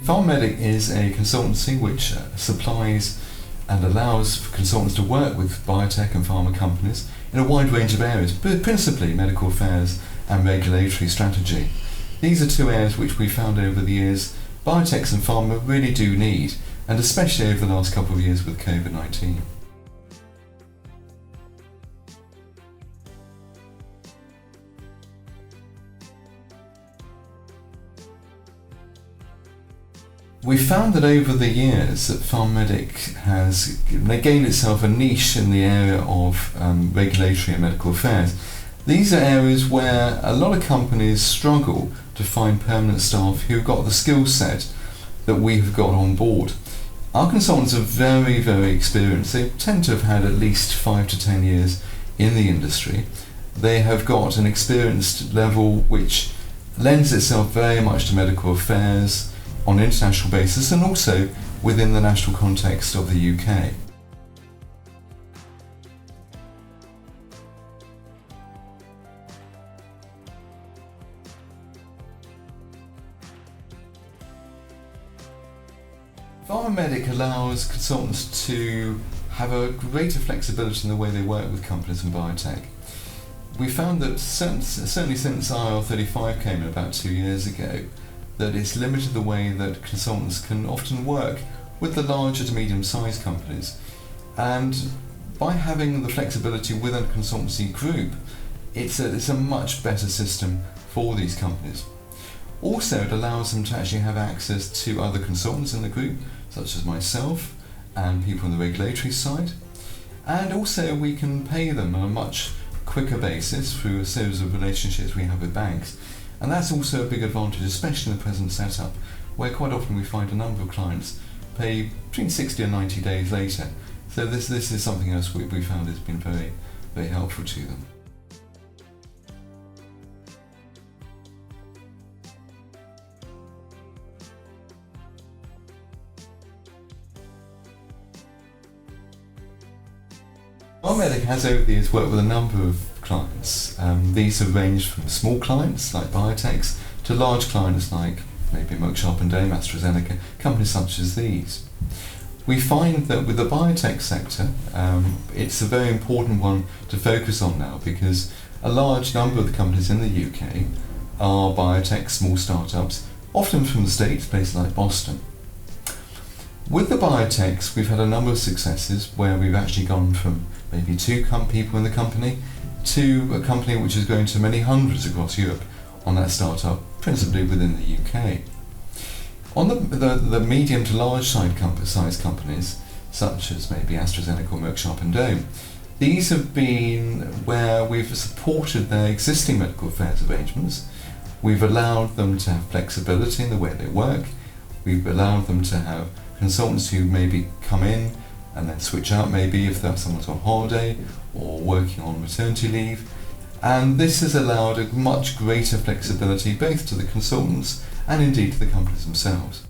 PharmaMedic is a consultancy which supplies and allows consultants to work with biotech and pharma companies in a wide range of areas, but principally medical affairs and regulatory strategy. These are two areas which we found over the years biotechs and pharma really do need, and especially over the last couple of years with COVID-19. We found that over the years that PharmaMedic has gained itself a niche in the area of regulatory and medical affairs. These are areas where a lot of companies struggle to find permanent staff who've got the skill set that we have got on board. Our consultants are very, very experienced. They tend to have had at least 5 to 10 years in the industry. They have got an experienced level which lends itself very much to medical affairs on an international basis and also within the national context of the UK. PharmaMedic allows consultants to have a greater flexibility in the way they work with companies and biotech. We found that certainly since IR35 came in about 2 years ago, that it's limited the way that consultants can often work with the larger to medium-sized companies. And by having the flexibility within a consultancy group, it's a much better system for these companies. Also, it allows them to actually have access to other consultants in the group, such as myself and people on the regulatory side. And also we can pay them on a much quicker basis through a series of relationships we have with banks. And that's also a big advantage, especially in the present setup, where quite often we find a number of clients pay between 60 and 90 days later. So this is something else we found has been very, very helpful to them. PharmaMedic has over the years worked with a number of clients. These have ranged from small clients like biotechs to large clients like maybe Merck Sharp and Dohme, AstraZeneca, companies such as these. We find that with the biotech sector, it's a very important one to focus on now because a large number of the companies in the UK are biotech, small startups, often from the States, places like Boston. With the biotechs, we've had a number of successes where we've actually gone from maybe 2 people in the company to a company which is going to many hundreds across Europe on that startup, principally within the UK. On the medium to large size companies, such as maybe AstraZeneca or Merck Sharp and Dohme, these have been where we've supported their existing medical affairs arrangements. We've allowed them to have flexibility in the way they work. We've allowed them to have consultants who maybe come in and then switch out maybe if someone's on holiday or working on maternity leave. And this has allowed a much greater flexibility both to the consultants and indeed to the companies themselves.